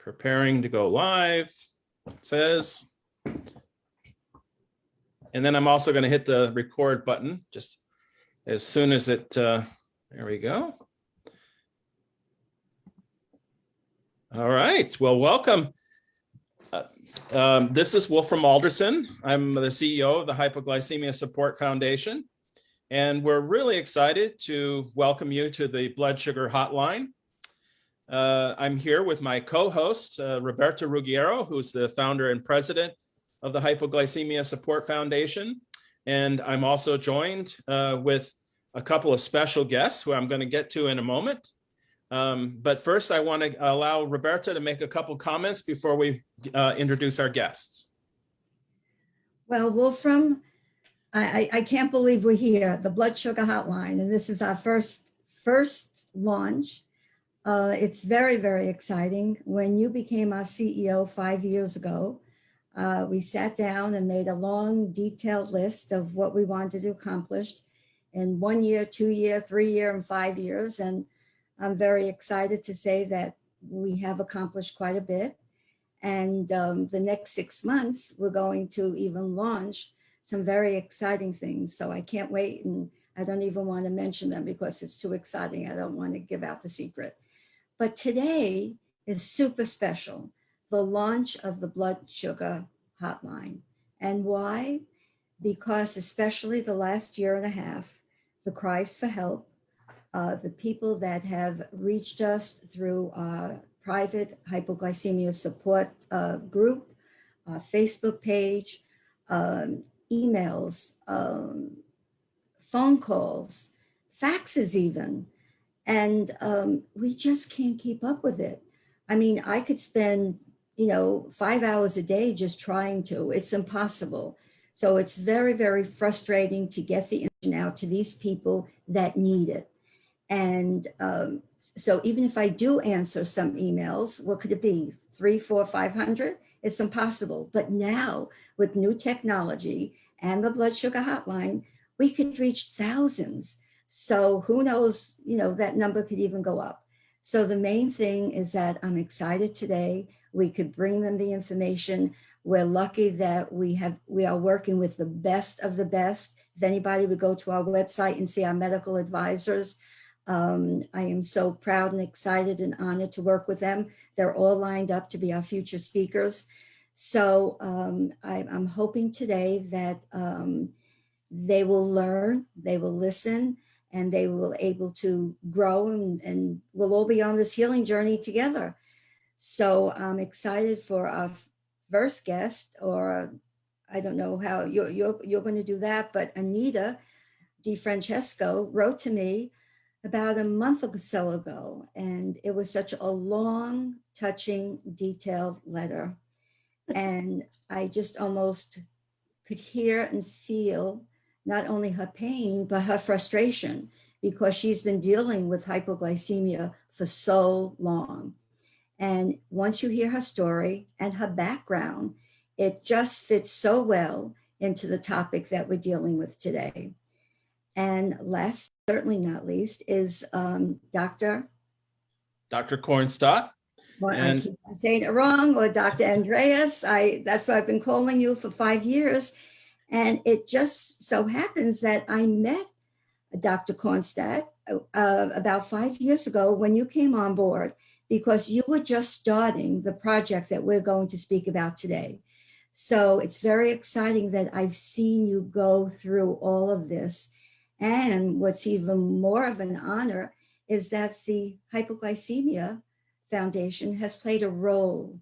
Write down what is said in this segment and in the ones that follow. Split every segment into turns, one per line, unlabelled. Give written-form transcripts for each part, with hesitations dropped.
preparing to go live, it says. And then I'm also going to hit the record button just as soon as it, there we go. All right, well, welcome. This is Wolfram Alderson. I'm the CEO of the Hypoglycemia Support Foundation. And we're really excited to welcome you to the Blood Sugar Hotline. I'm here with my co-host, Roberta Ruggiero, who's the founder and president of the Hypoglycemia Support Foundation. And I'm also joined with a couple of special guests who I'm going to get to in a moment. But first, I want to allow Roberta to make a couple comments before we introduce our guests.
Well, Wolfram, I can't believe we're here, the Blood Sugar Hotline, and this is our first launch. It's very, very exciting. When you became our CEO 5 years ago, we sat down and made a long, detailed list of what we wanted to accomplish in 1 year, 2 year, 3 year, and 5 years. And I'm very excited to say that we have accomplished quite a bit. And the next 6 months, we're going to even launch some very exciting things. So I can't wait. And I don't even want to mention them because it's too exciting. I don't want to give out the secret. But today is super special, the launch of the Blood Sugar Hotline. And why? Because especially the last year and a half, the cries for help, the people that have reached us through our private hypoglycemia support group, Facebook page, emails, phone calls, faxes even. And we just can't keep up with it. I mean, I could spend, 5 hours a day just trying to. It's impossible. So it's very, very frustrating to get the information out to these people that need it. And so even if I do answer some emails, what could it be? 300, 400, 500? It's impossible. But now with new technology and the Blood Sugar Hotline, we could reach thousands. So who knows, that number could even go up. So the main thing is that I'm excited today. We could bring them the information. We're lucky that we are working with the best of the best. If anybody would go to our website and see our medical advisors, I am so proud and excited and honored to work with them. They're all lined up to be our future speakers. So I'm hoping today that they will learn, they will listen, and they will able to grow, and we'll all be on this healing journey together. So I'm excited for our first guest, or I don't know how you're going to do that, but Anita Difrancesco wrote to me about a month or so ago, and it was such a long, touching, detailed letter. And I just almost could hear and feel not only her pain, but her frustration, because she's been dealing with hypoglycemia for so long. And once you hear her story and her background, it just fits so well into the topic that we're dealing with today. And last, certainly not least, is Dr.
Kornstaedt.
Well, I keep saying it wrong, or Dr. Andreas. That's what I've been calling you for 5 years. And it just so happens that I met Dr. Kornstaedt about 5 years ago when you came on board, because you were just starting the project that we're going to speak about today. So it's very exciting that I've seen you go through all of this. And what's even more of an honor is that the Hypoglycemia Foundation has played a role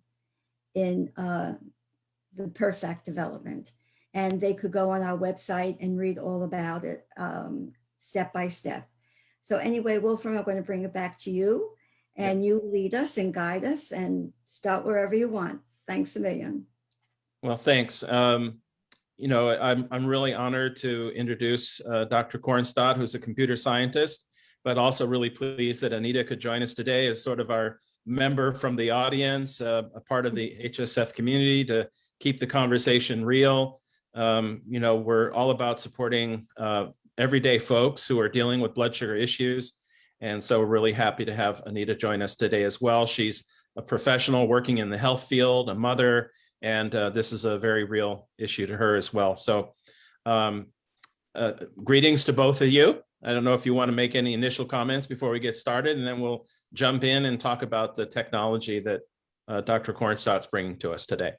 in the Perfact development. And they could go on our website and read all about it step by step. So anyway, Wolfram, I'm going to bring it back to you, and you lead us and guide us and start wherever you want. Thanks a million.
Well, thanks. I'm really honored to introduce Dr. Kornstaedt, who's a computer scientist, but also really pleased that Anita could join us today as sort of our member from the audience, a part of the HSF community, to keep the conversation real. We're all about supporting everyday folks who are dealing with blood sugar issues. And so we're really happy to have Anita join us today as well. She's a professional working in the health field, a mother, and this is a very real issue to her as well. So greetings to both of you. I don't know if you want to make any initial comments before we get started, and then we'll jump in and talk about the technology that Dr. Kornstadt's bringing to us today.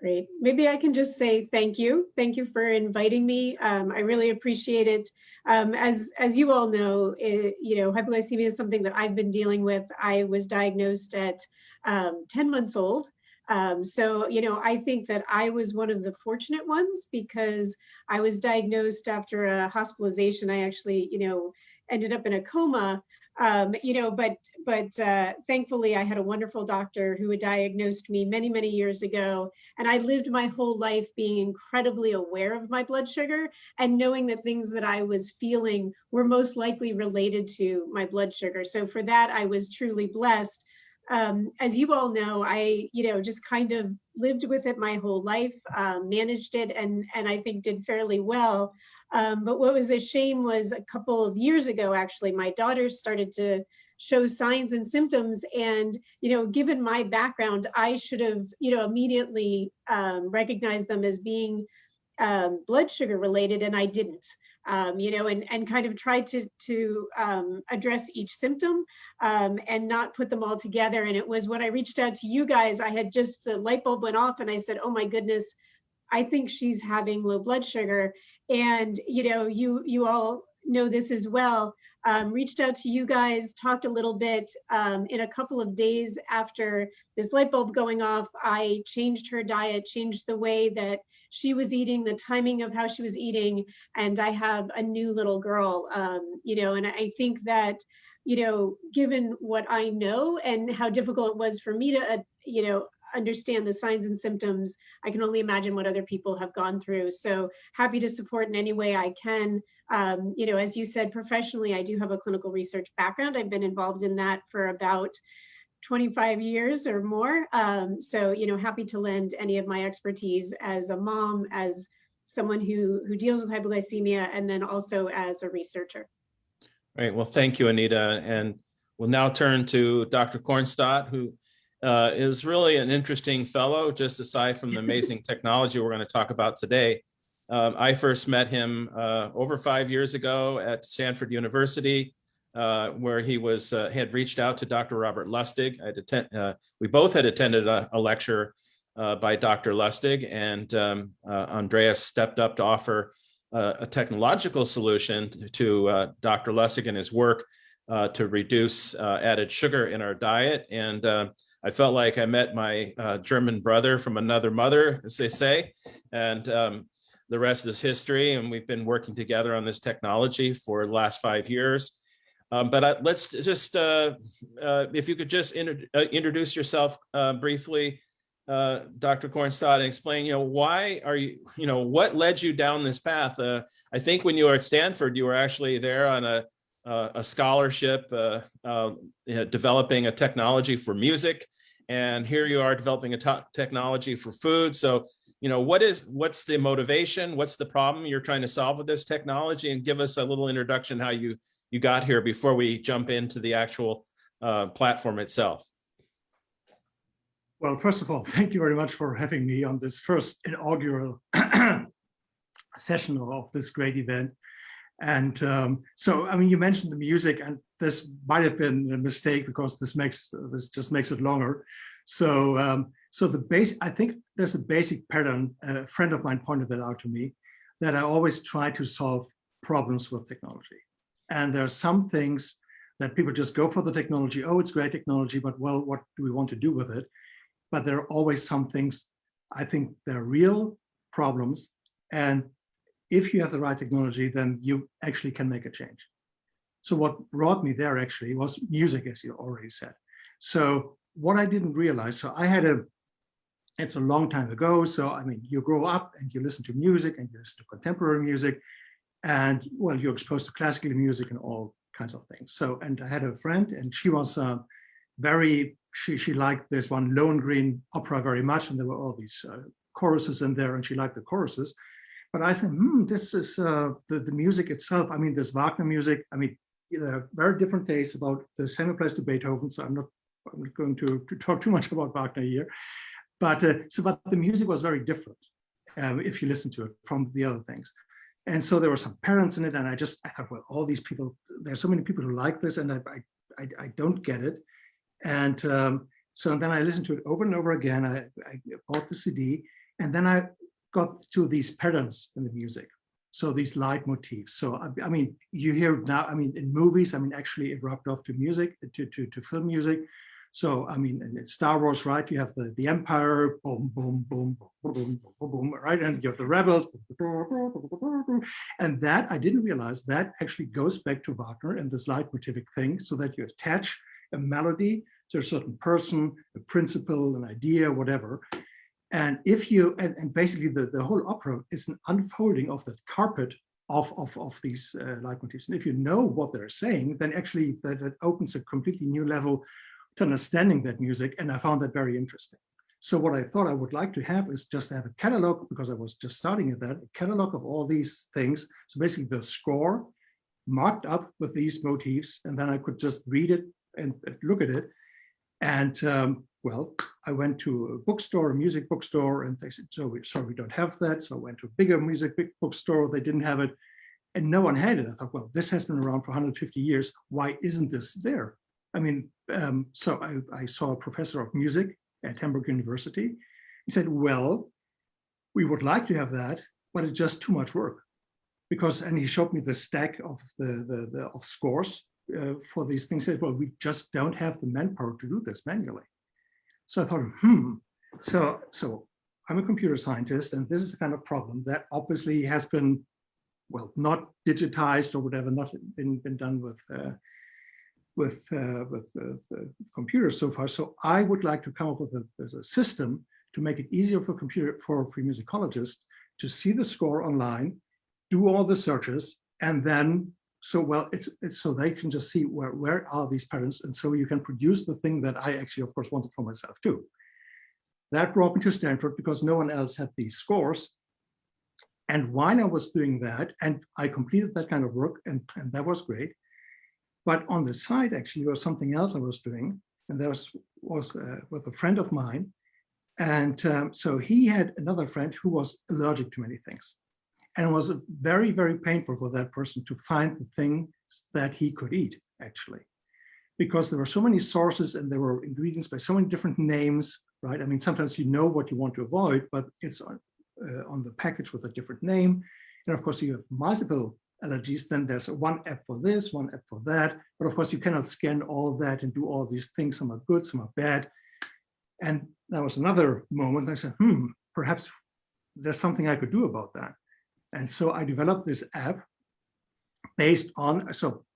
Great. Maybe I can just say thank you. Thank you for inviting me. I really appreciate it. As you all know, hypoglycemia is something that I've been dealing with. I was diagnosed at 10 months old. So, I think that I was one of the fortunate ones because I was diagnosed after a hospitalization. I actually, ended up in a coma. But thankfully I had a wonderful doctor who had diagnosed me many, many years ago. And I lived my whole life being incredibly aware of my blood sugar and knowing that things that I was feeling were most likely related to my blood sugar. So for that, I was truly blessed. As you all know, I, just kind of lived with it my whole life, managed it, and I think did fairly well. But what was a shame was a couple of years ago, actually, my daughter started to show signs and symptoms. And, given my background, I should have, immediately recognized them as being blood sugar related, and I didn't. And kind of tried to address each symptom and not put them all together. And it was when I reached out to you guys, I had just, the light bulb went off and I said, oh my goodness, I think she's having low blood sugar. And, you all know this as well. Reached out to you guys, talked a little bit. In a couple of days after this light bulb going off, I changed her diet, changed the way that she was eating, the timing of how she was eating, and I have a new little girl, and I think that, given what I know and how difficult it was for me to, understand the signs and symptoms, I can only imagine what other people have gone through. So happy to support in any way I can. As you said, professionally, I do have a clinical research background. I've been involved in that for about 25 years or more. So, happy to lend any of my expertise as a mom, as someone who deals with hypoglycemia, and then also as a researcher.
Right. Well, thank you, Anita. And we'll now turn to Dr. Kornstaedt, who is really an interesting fellow, just aside from the amazing technology we're going to talk about today. I first met him over 5 years ago at Stanford University, where he had reached out to Dr. Robert Lustig. We both had attended a lecture by Dr. Lustig, and Andreas stepped up to offer a technological solution to Dr. Lustig and his work to reduce added sugar in our diet. And I felt like I met my German brother from another mother, as they say, and the rest is history. And we've been working together on this technology for the last 5 years. But let's just, if you could just introduce yourself briefly, Dr. Kornstaedt, and explain, why are you, what led you down this path? I think when you were at Stanford, you were actually there on a scholarship, developing a technology for music, and here you are developing a technology for food. So, what's the motivation? What's the problem you're trying to solve with this technology? And give us a little introduction how you got here before we jump into the actual platform itself.
Well, first of all, thank you very much for having me on this first inaugural session of this great event. And you mentioned the music, and this might have been a mistake because this just makes it longer. So, I think there's a basic pattern. A friend of mine pointed that out to me, that I always try to solve problems with technology. And there are some things that people just go for the technology. Oh, it's great technology, but well, what do we want to do with it? But there are always some things, I think they're real problems. And if you have the right technology, then you actually can make a change. So what brought me there actually was music, as you already said. So what I didn't realize, it's a long time ago. So, you grow up and you listen to music and you listen to contemporary music, and well, you're exposed to classical music and all kinds of things. So, and I had a friend, and she was she liked this one Lohengrin opera very much, and there were all these choruses in there, and she liked the choruses. But I said, this is the music itself. This Wagner music. There are very different tastes about the same applies to Beethoven. So I'm not I'm not going to talk too much about Wagner here, but but the music was very different if you listen to it from the other things. And so there were some parents in it, and I thought, well, all these people, there's so many people who like this, and I don't get it. And so then I listened to it over and over again. I bought the CD, and then I got to these patterns in the music. So these leitmotifs. So I mean, you hear now. I mean, in movies. I mean, actually, it rubbed off to music, to film music. So I mean, in Star Wars, right? You have the Empire, boom, boom, boom, boom, boom, boom, boom, right? And you have the rebels, and that I didn't realize that actually goes back to Wagner and this leitmotivic thing, so that you attach a melody to a certain person, a principle, an idea, whatever. And if you, and basically the whole opera is an unfolding of the carpet of these leitmotifs. And if you know what they're saying, then actually that opens a completely new level to understanding that music. And I found that very interesting. So what I thought I would like to have is just to have a catalog, because I was just starting at that, a catalog of all these things. So basically the score marked up with these motifs, and then I could just read it and look at it. And well, I went to a bookstore, a music bookstore, and they said, sorry, we don't have that. So I went to a big bookstore, they didn't have it, and no one had it. I thought, well, this has been around for 150 years. Why isn't this there? I mean, so I saw a professor of music at Hamburg University. He said, well, we would like to have that, but it's just too much work. And he showed me the stack of of scores for these things. He said, well, we just don't have the manpower to do this manually. So I thought, so I'm a computer scientist, and this is a kind of problem that obviously has been, well, not digitized or whatever, not been done with computers so far. So I would like to come up with a system to make it easier for musicologists to see the score online, do all the searches, and then it's so they can just see where are these patterns, and so you can produce the thing that I actually, of course, wanted for myself too. That brought me to Stanford because no one else had these scores. And while I was doing that, and I completed that kind of work, and that was great. But on the side, actually, there was something else I was doing, and that was with a friend of mine. And so he had another friend who was allergic to many things. And it was very, very painful for that person to find the things that he could eat, actually, because there were so many sources and there were ingredients by so many different names, right? I mean, sometimes you know what you want to avoid, but it's on the package with a different name. And of course, you have multiple allergies, then there's one app for this, one app for that. But of course, you cannot scan all of that and do all these things. Some are good, some are bad. And that was another moment. I said, perhaps there's something I could do about that. And so I developed this app based on,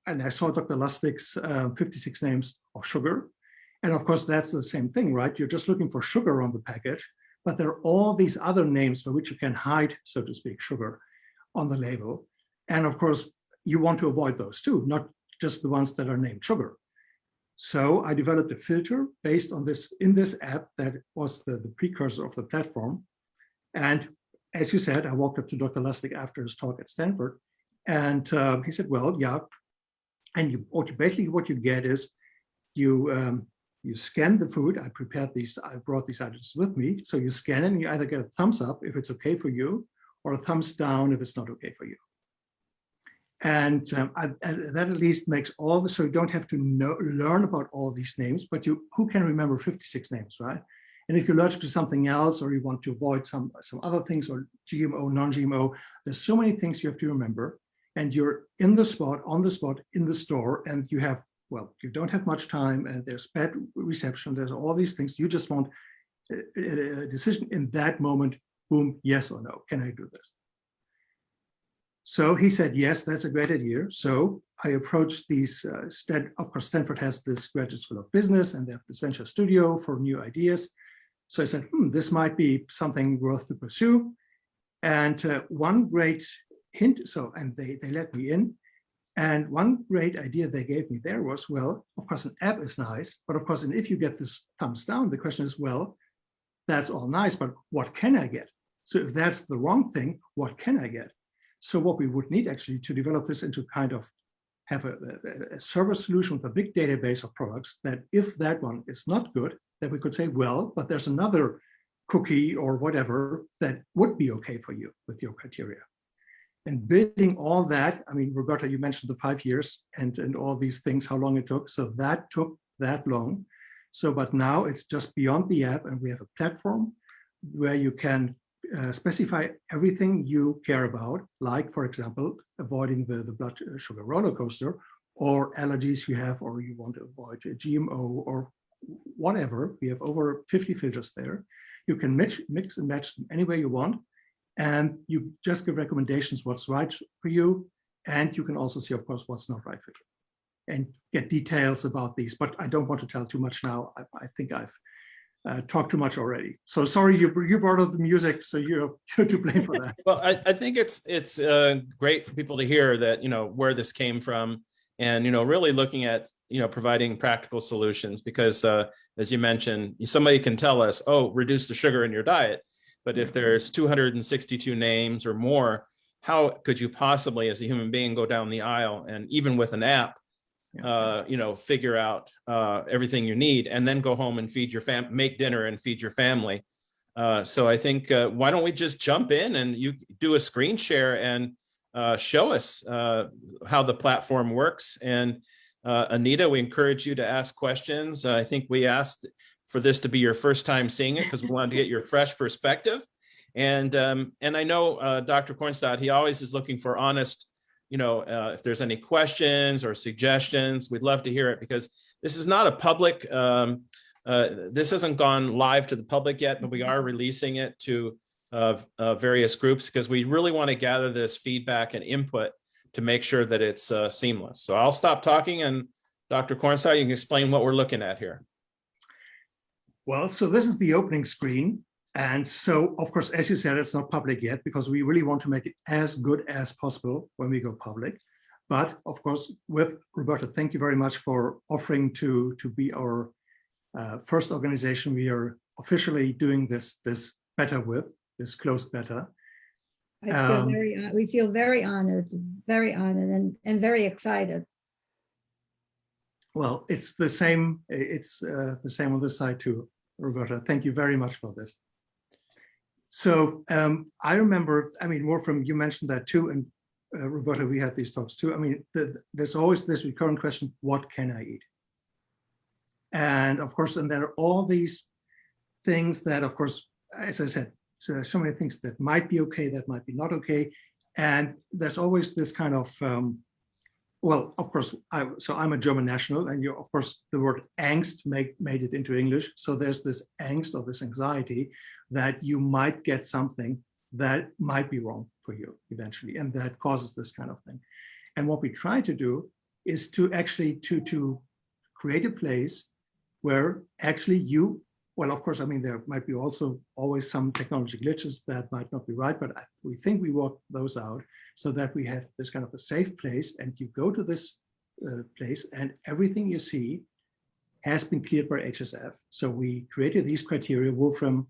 and I saw Dr. Lustig's 56 names of sugar. And of course, that's the same thing, right? You're just looking for sugar on the package, but there are all these other names for which you can hide, so to speak, sugar on the label. And of course, you want to avoid those too, not just the ones that are named sugar. So I developed a filter based on this in this app that was the precursor of the platform. And as you said, I walked up to Dr. Lustig after his talk at Stanford, and he said, well, yeah. And basically what you get is you scan the food. I brought these items with me. So you scan it and you either get a thumbs up if it's okay for you, or a thumbs down if it's not okay for you. And that at least makes all this, so you don't have to learn about all these names, but who can remember 56 names, right? And if you're allergic to something else, or you want to avoid some other things, or GMO, non-GMO, there's so many things you have to remember. And you're on the spot, in the store, and you don't have much time, and there's bad reception, there's all these things. You just want a decision in that moment, boom, yes or no, can I do this? So he said, yes, that's a great idea. So I approached these, of course, Stanford has this Graduate School of Business, and they have this venture studio for new ideas. So I said, this might be something worth to pursue. And one great hint, and they let me in. And one great idea they gave me there was, well, of course, an app is nice, but of course, and if you get this thumbs down, the question is, well, that's all nice, but what can I get? So if that's the wrong thing, what can I get? So what we would need actually to develop this into kind of have a server solution with a big database of products that if that one is not good, then we could say, well, but there's another cookie or whatever that would be okay for you with your criteria. And building all that, I mean, Roberta, you mentioned the 5 years and all these things, how long it took. So that took that long. So, but now it's just beyond the app, and we have a platform where you can specify everything you care about, like, for example, avoiding the blood sugar roller coaster, or allergies you have, or you want to avoid a GMO or whatever. We have over 50 filters there. You can mix and match them any way you want. And you just give recommendations what's right for you. And you can also see, of course, what's not right for you and get details about these. But I don't want to tell too much now. I think I've talked too much already. So sorry, you brought up the music, so you're to blame for that.
Well, I think it's great for people to hear that, where this came from, and, really looking at, providing practical solutions, because as you mentioned, somebody can tell us, oh, reduce the sugar in your diet. But if there's 262 names or more, how could you possibly, as a human being, go down the aisle and even with an app, figure out everything you need and then go home and feed your make dinner and feed your family? So I think, why don't we just jump in and you do a screen share and show us how the platform works. And Anita, we encourage you to ask questions. I think we asked for this to be your first time seeing it because we wanted to get your fresh perspective. And I know Dr. Kornstaedt, he always is looking for honest, if there's any questions or suggestions, we'd love to hear it, because this is not a public, this hasn't gone live to the public yet, but we are releasing it to various groups because we really want to gather this feedback and input to make sure that it's seamless. So I'll stop talking, and Dr. Kornstaedt, you can explain what we're looking at here.
Well, so this is the opening screen. And so, of course, as you said, it's not public yet because we really want to make it as good as possible when we go public. But of course, with Roberta, thank you very much for offering to be our first organization we are officially doing this beta with, this closed beta.
We feel very honored and very excited.
Well, it's the same. It's the same on this side too, Roberta. Thank you very much for this. So I remember, Wolfram, you mentioned that too, and Roberta, we had these talks too. There's always this recurrent question: what can I eat? And of course, and there are all these things that, of course, as I said, so there's so many things that might be okay, that might be not okay, and there's always this kind of well, of course, I'm a German national, and of course, the word angst made it into English. So there's this angst or this anxiety that you might get something that might be wrong for you eventually, and that causes this kind of thing. And what we try to do is to actually to create a place where actually you, well, of course, there might be also always some technology glitches that might not be right, but we think we work those out so that we have this kind of a safe place, and you go to this place and everything you see has been cleared by HSF. So we created these criteria. Wolfram,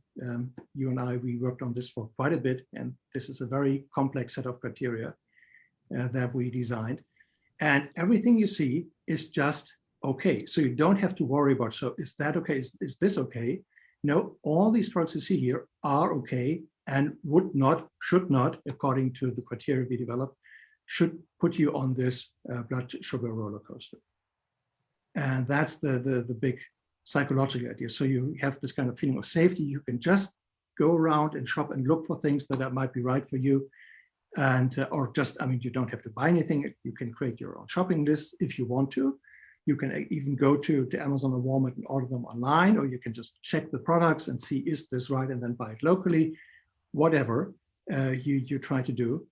you and I, we worked on this for quite a bit, and this is a very complex set of criteria that we designed. And everything you see is just okay. So you don't have to worry about, so is that okay? Is this okay? No, all these products you see here are okay and should not, according to the criteria we developed, should put you on this blood sugar roller coaster. And that's the big psychological idea. So you have this kind of feeling of safety. You can just go around and shop and look for things that might be right for you. And, or just, you don't have to buy anything. You can create your own shopping list if you want to. You can even go to Amazon or Walmart and order them online, or you can just check the products and see, is this right? And then buy it locally, whatever you try to do.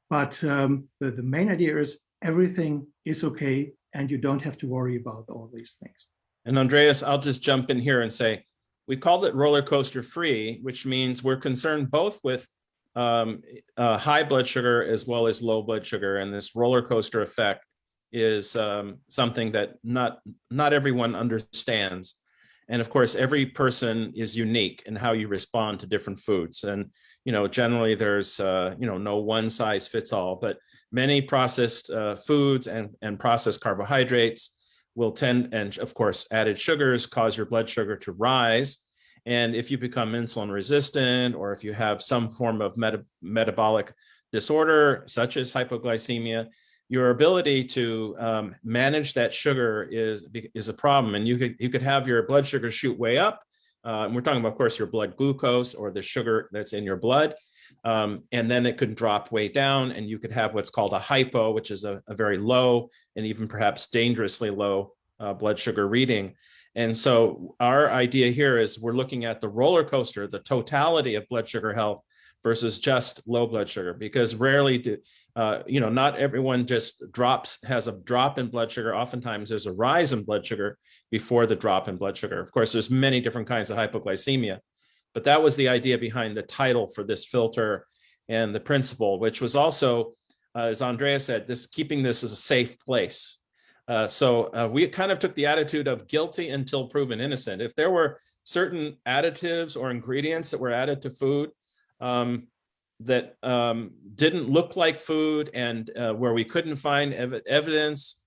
But the main idea is everything is okay, and you don't have to worry about all these things.
And Andreas, I'll just jump in here and say, we called it roller coaster free, which means we're concerned both with high blood sugar as well as low blood sugar. And this roller coaster effect is something that not everyone understands. And of course, every person is unique in how you respond to different foods. And, generally there's, no one size fits all, but many processed foods and processed carbohydrates will tend, and of course, added sugars cause your blood sugar to rise. And if you become insulin resistant, or if you have some form of metabolic disorder, such as hypoglycemia, your ability to manage that sugar is a problem. And you could have your blood sugar shoot way up. And we're talking about, of course, your blood glucose or the sugar that's in your blood. And then it could drop way down, and you could have what's called a hypo, which is a very low and even perhaps dangerously low blood sugar reading. And so our idea here is we're looking at the roller coaster, the totality of blood sugar health versus just low blood sugar, because rarely do, not everyone just has a drop in blood sugar. Oftentimes there's a rise in blood sugar before the drop in blood sugar. Of course, there's many different kinds of hypoglycemia, but that was the idea behind the title for this filter and the principle, which was also, as Andreas said, keeping this as a safe place. So we kind of took the attitude of guilty until proven innocent. If there were certain additives or ingredients that were added to food that didn't look like food, and where we couldn't find evidence,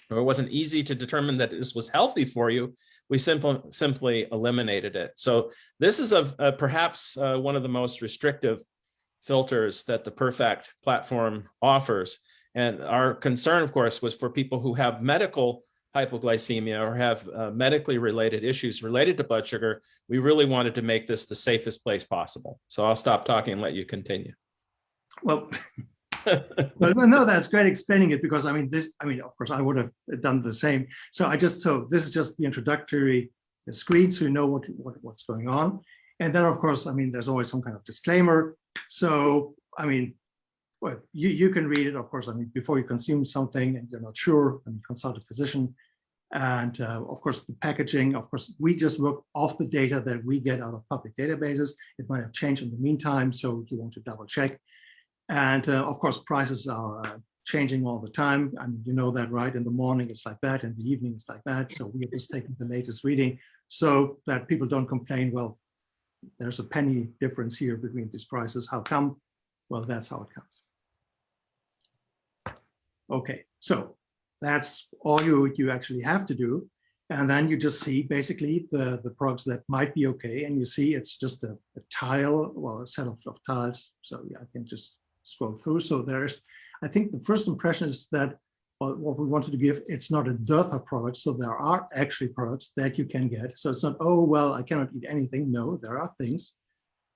or it wasn't easy to determine that this was healthy for you, we simply eliminated it. So this is perhaps one of the most restrictive filters that the Perfact platform offers. And our concern, of course, was for people who have medical hypoglycemia or have medically related issues related to blood sugar. We really wanted to make this the safest place possible. So I'll stop talking and let you continue.
Well, no, that's great explaining it, because of course, I would have done the same. So this is just the introductory screen, so you know what's going on. And then, of course, there's always some kind of disclaimer. So, well, you can read it, of course, before you consume something and you're not sure, consult a physician. And of course, the packaging, of course, we just work off the data that we get out of public databases. It might have changed in the meantime, so you want to double check. And of course, prices are changing all the time. You know that, right? In the morning, it's like that. In the evening, it's like that. So we are just taking the latest reading so that people don't complain, well, there's a penny difference here between these prices. How come? Well, that's how it comes. Okay, so that's all you actually have to do. And then you just see basically the products that might be okay. And you see it's just a tile, well, a set of tiles. So yeah, I can just scroll through. So I think the first impression is that what we wanted to give, it's not a dearth of products. So there are actually products that you can get. So it's not, oh, well, I cannot eat anything. No, there are things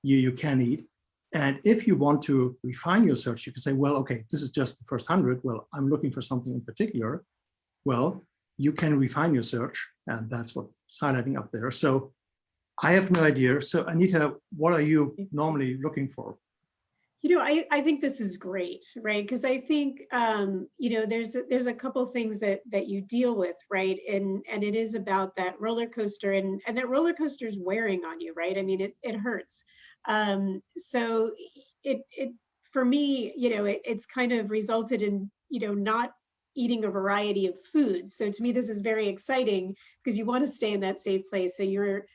you can eat. And if you want to refine your search, you can say, well, okay, this is just the first 100. Well, I'm looking for something in particular. Well, you can refine your search, and that's what's highlighting up there. So I have no idea. So Anita, what are you normally looking for?
I think this is great, right? Because I think, there's a couple things that you deal with, right? And it is about that roller coaster, and that roller coaster is wearing on you, right? It hurts. So it for me, it's kind of resulted in, not eating a variety of foods. So to me, this is very exciting because you want to stay in that safe place. So you're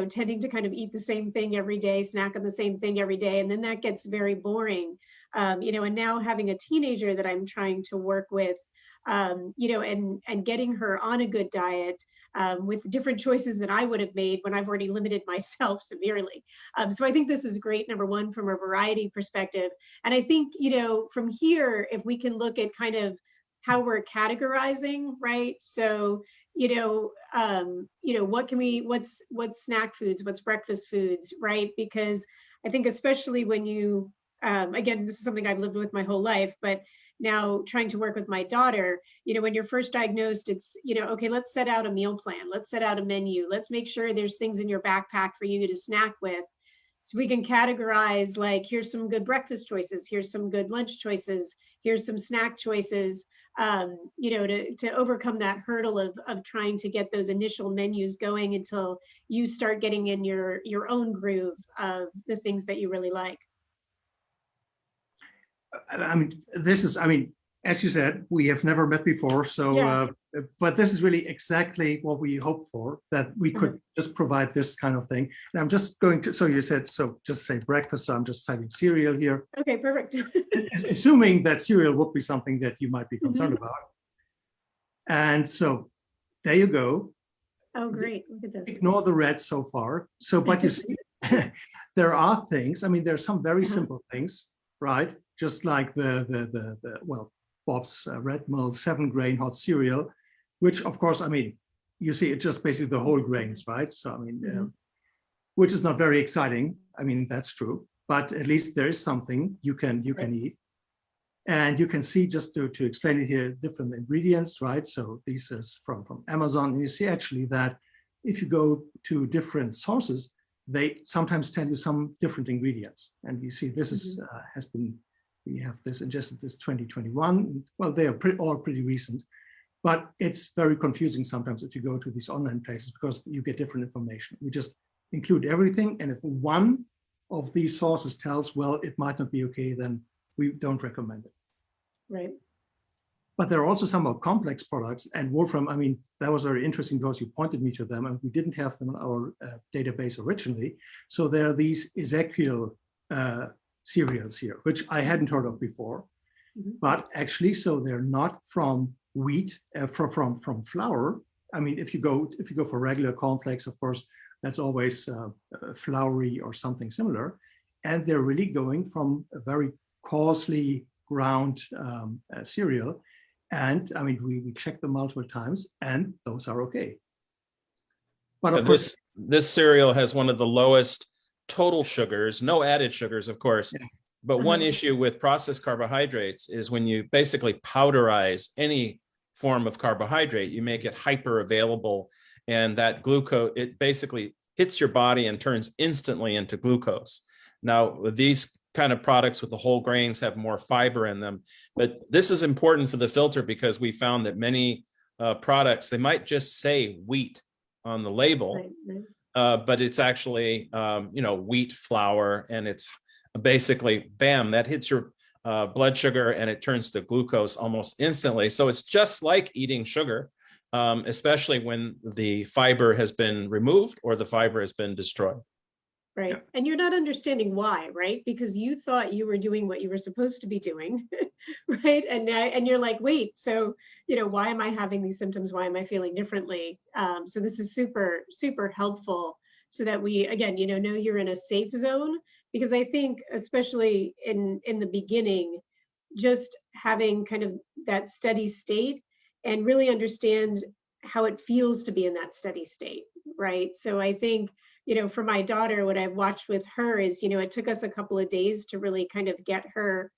tending to kind of eat the same thing every day, snack on the same thing every day. And then that gets very boring. And now having a teenager that I'm trying to work with, and getting her on a good diet with different choices that I would have made when I've already limited myself severely. So I think this is great, number one, from a variety perspective. And I think, from here, if we can look at kind of how we're categorizing, right? So, what's snack foods, what's breakfast foods, right? Because I think especially when you, again, this is something I've lived with my whole life, but now trying to work with my daughter, when you're first diagnosed, it's, okay, let's set out a meal plan. Let's set out a menu. Let's make sure there's things in your backpack for you to snack with. So we can categorize, like, here's some good breakfast choices. Here's some good lunch choices. Here's some snack choices, to overcome that hurdle of trying to get those initial menus going until you start getting in your own groove of the things that you really like.
as you said, we have never met before. So,
Yeah.
but this is really exactly what we hoped for, that we could just provide this kind of thing. And I'm just going to, so you said, so just say breakfast. So I'm just typing cereal here,
Okay, perfect.
assuming that cereal would be something that you might be concerned
Mhm.
about. And so there you go.
Oh, great. Look at this.
Ignore the red so far. So, but you see, there are things, I mean, there are some very simple things, right? Just like well, Bob's Red Mill 7-grain hot cereal, which of course, I mean, you see, it's just basically the whole grains, right? So, I mean, which is not very exciting. I mean, that's true, but at least there is something you can eat. And you can see, just to explain it here, different ingredients, right? So this is from Amazon. And you see actually that if you go to different sources, they sometimes tell you some different ingredients. And you see this is we have this ingested this 2021. Well, they are all pretty recent, but it's very confusing sometimes if you go to these online places because you get different information. We just include everything. And if one of these sources tells, well, it might not be okay, then we don't recommend it.
Right.
But there are also some more complex products, and Wolfram, I mean, that was very interesting because you pointed me to them and we didn't have them in our database originally. So there are these Ezekiel cereals here, which I hadn't heard of before, but actually, so they're not from wheat, from flour. I mean, if you go for regular cornflakes, of course, that's always floury or something similar. And they're really going from a very coarsely ground cereal. And I mean, we checked them multiple times and those are okay. But of course,
this cereal has one of the lowest total sugars, no added sugars, of course. Yeah. But one issue with processed carbohydrates is when you basically powderize any form of carbohydrate, you make it hyper available. And that glucose, it basically hits your body and turns instantly into glucose. Now, these kind of products with the whole grains have more fiber in them, but this is important for the filter because we found that many products, they might just say wheat on the label, but it's actually, wheat flour, and it's basically, bam, that hits your blood sugar and it turns to glucose almost instantly. So it's just like eating sugar, especially when the fiber has been removed or the fiber has been destroyed.
Right. Yeah. And you're not understanding why, right? Because you thought you were doing what you were supposed to be doing, right? And you're like, wait, so, why am I having these symptoms? Why am I feeling differently? So this is super, super helpful so that we, again, know you're in a safe zone, because I think especially in the beginning, just having kind of that steady state and really understand how it feels to be in that steady state, right? So I think, for my daughter, what I've watched with her is, it took us a couple of days to really kind of get her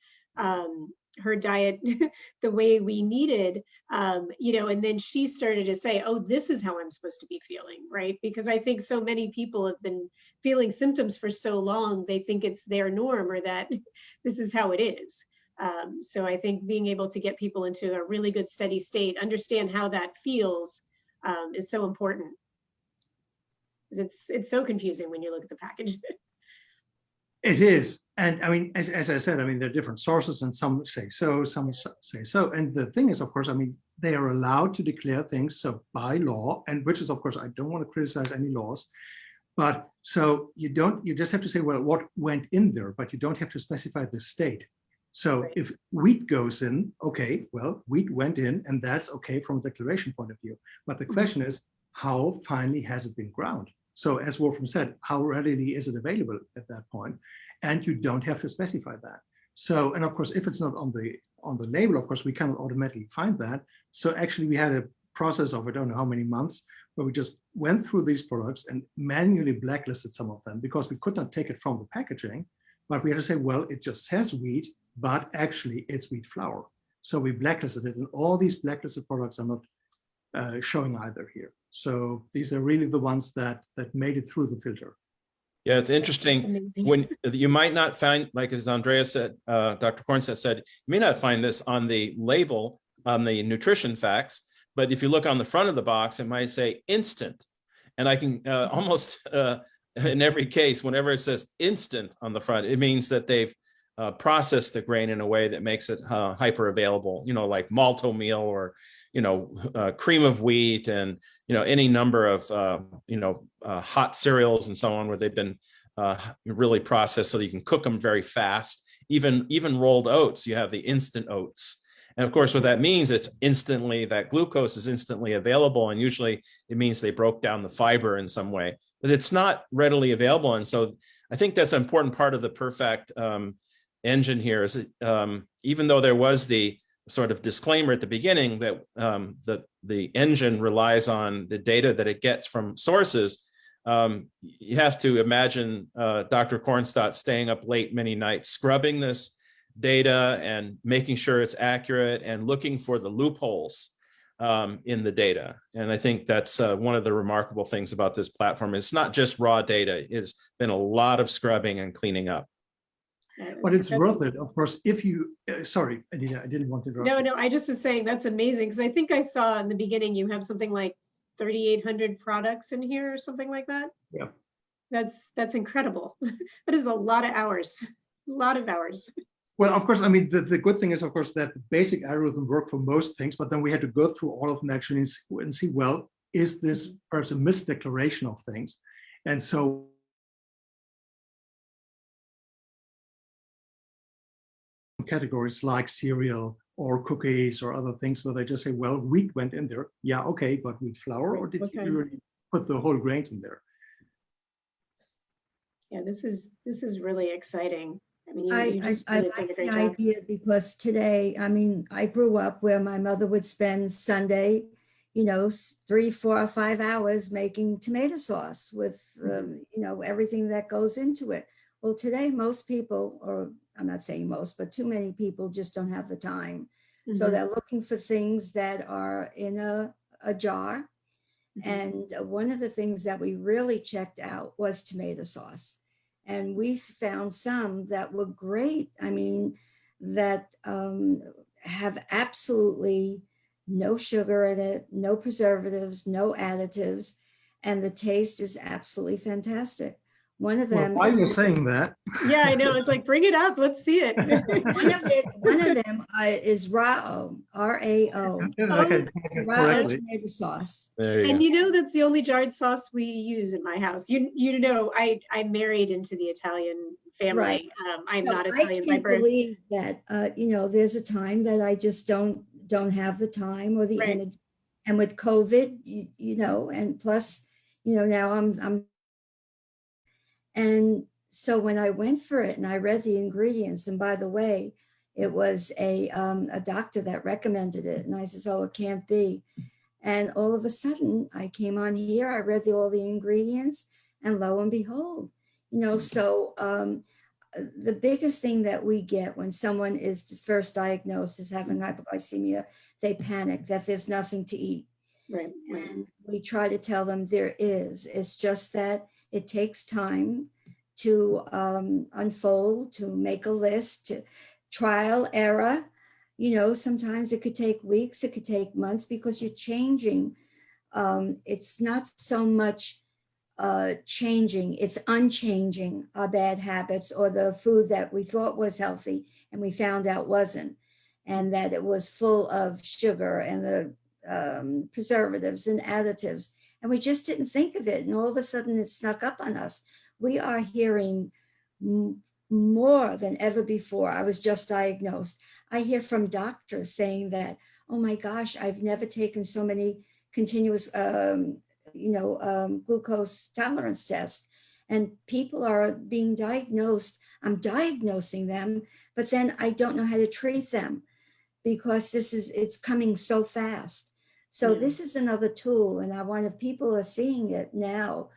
her diet the way we needed, and then she started to say, oh, this is how I'm supposed to be feeling, right? Because I think so many people have been feeling symptoms for so long, they think it's their norm or that this is how it is. So I think being able to get people into a really good steady state, understand how that feels, is so important. It's so confusing when you look at the package.
It is. And I mean, as I said, I mean, there are different sources and some say so, some say so. And the thing is, of course, I mean, they are allowed to declare things so by law, and which is, of course, I don't want to criticize any laws, but so you just have to say, well, what went in there, but you don't have to specify the state. So right. If wheat goes in, okay, well, wheat went in and that's okay from a declaration point of view. But the question is, how finely has it been ground? So as Wolfram said, how readily is it available at that point? And you don't have to specify that. So, and of course, if it's not on the label, of course, we cannot automatically find that. So actually we had a process of, I don't know how many months, where we just went through these products and manually blacklisted some of them because we could not take it from the packaging, but we had to say, well, it just says wheat, but actually it's wheat flour. So we blacklisted it, and all these blacklisted products are not showing either here. So these are really the ones that made it through the filter.
Yeah, it's interesting when you might not find, like as Andreas said, Dr. Kornstaedt said, you may not find this on the label, on the nutrition facts, but if you look on the front of the box, it might say instant. And I can almost in every case, whenever it says instant on the front, it means that they've process the grain in a way that makes it hyper available, like malto meal or, cream of wheat and, any number of, hot cereals and so on, where they've been really processed so that you can cook them very fast. Even rolled oats, you have the instant oats. And of course, what that means, that glucose is instantly available. And usually it means they broke down the fiber in some way, but it's not readily available. And so I think that's an important part of the Perfact engine here is even though there was the sort of disclaimer at the beginning that the engine relies on the data that it gets from sources, you have to imagine Dr. Kornstaedt staying up late many nights scrubbing this data and making sure it's accurate and looking for the loopholes in the data. And I think that's one of the remarkable things about this platform. It's not just raw data. It's been a lot of scrubbing and cleaning up.
But it's worth it, of course, if you, sorry, Anita, I didn't want to interrupt.
No, I just was saying that's amazing, because I think I saw in the beginning you have something like 3,800 products in here or something like that.
Yeah.
That's incredible. That is a lot of hours, a lot of hours.
Well, of course, I mean, the good thing is, of course, that the basic algorithm worked for most things, but then we had to go through all of them actually and see, well, is this perhaps a misdeclaration of things? And so categories like cereal or cookies or other things where they just say, well, wheat went in there. Yeah, okay, but wheat flour, or did you really put the whole grains in there?
Yeah, this is really exciting. I mean, you
I
just really
like
did a
the
great job.
idea because today, I mean, I grew up where my mother would spend Sunday, 3, 4, or 5 hours making tomato sauce with, everything that goes into it. Well, today, most people, or I'm not saying most, but too many people just don't have the time. So they're looking for things that are in a jar. And one of the things that we really checked out was tomato sauce. And we found some that were great. I mean, that have absolutely no sugar in it, no preservatives, no additives, and the taste is absolutely fantastic. One of them.
Well, why are you saying that?
Yeah, I know. It's like, bring it up. Let's see it.
one of them is RAO, R-A-O. RAO tomato sauce.
And that's the only jarred sauce we use in my house. I married into the Italian family.
Right.
I'm not Italian by birth.
I can't believe that there's a time that I just don't have the time or the energy. And with COVID, and plus, now I'm. And so when I went for it and I read the ingredients, and by the way, it was a doctor that recommended it. And I says, oh, it can't be. And all of a sudden I came on here, I read all the ingredients, and lo and behold, so the biggest thing that we get when someone is first diagnosed as having hypoglycemia, they panic that there's nothing to eat.
Right.
And we try to tell them there is. It's just that it takes time to unfold, to make a list, to trial, error. Sometimes it could take weeks, it could take months, because you're changing. It's not so much changing, it's unchanging our bad habits or the food that we thought was healthy and we found out wasn't, and that it was full of sugar and the preservatives and additives. And we just didn't think of it. And all of a sudden it snuck up on us. We are hearing more than ever before. I was just diagnosed. I hear from doctors saying that, oh my gosh, I've never taken so many continuous, glucose tolerance tests. And people are being diagnosed. I'm diagnosing them, but then I don't know how to treat them because it's coming so fast. So this is another tool, and I want, if people are seeing it now,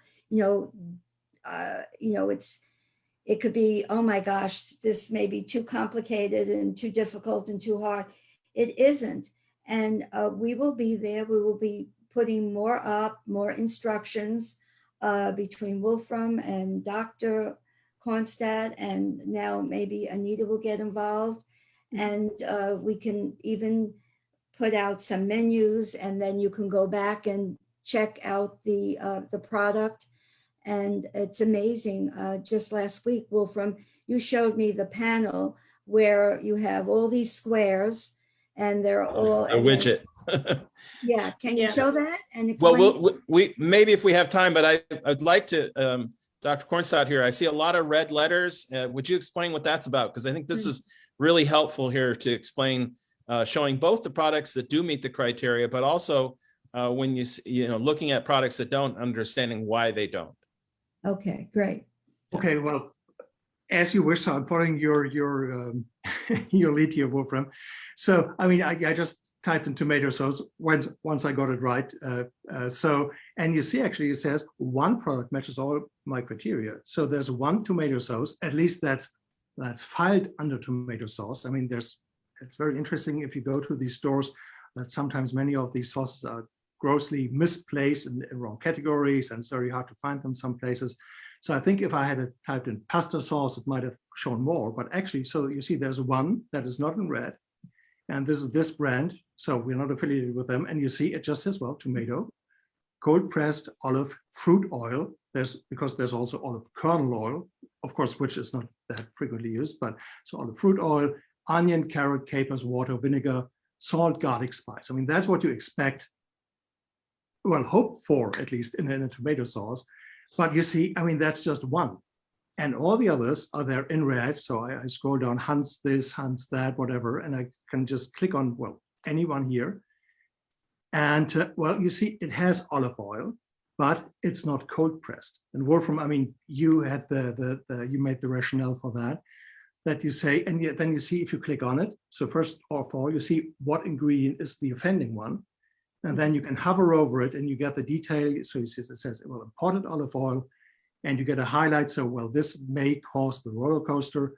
it could be, oh my gosh, this may be too complicated and too difficult and too hard. It isn't, and we will be there. We will be putting more instructions between Wolfram and Dr. Kornstaedt, and now maybe Anita will get involved, and we can even put out some menus, and then you can go back and check out the product. And it's amazing. Just last week, Wolfram, you showed me the panel where you have all these squares and they're all.
A widget.
Yeah, can you
Yeah.
show that and
Well,
explain?
we maybe if we have time, but I'd like to, Dr. Kornstaedt here, I see a lot of red letters. Would you explain what that's about? Because I think this is really helpful here to explain, showing both the products that do meet the criteria, but also when looking at products that don't, understanding why they don't.
Okay, great.
Okay, well, as you wish, so I'm following your your lead here, Wolfram. So, I mean, I just typed in tomato sauce once I got it right. And you see, actually, it says one product matches all my criteria. So there's one tomato sauce, at least that's filed under tomato sauce. I mean, it's very interesting if you go to these stores that sometimes many of these sauces are grossly misplaced in wrong categories, and it's very hard to find them some places. So I think if I had typed in pasta sauce, it might have shown more, but actually, so you see there's one that is not in red, and this is this brand, so we're not affiliated with them, and you see it just says, well, tomato, cold pressed olive fruit oil, because there's also olive kernel oil, of course, which is not that frequently used, but so olive fruit oil, onion, carrot, capers, water, vinegar, salt, garlic, spice. I mean, that's what you expect, well, hope for, at least in a tomato sauce. But you see, I mean, that's just one. And all the others are there in red. So I scroll down, Hans this, Hans that, whatever. And I can just click on, well, anyone here. And well, you see, it has olive oil, but it's not cold pressed. And Wolfram, I mean, you had you made the rationale for that you say, and then you see if you click on it. So first of all, you see what ingredient is the offending one. And then you can hover over it and you get the detail. So it says, well, imported olive oil, and you get a highlight. So, well, this may cause the roller coaster.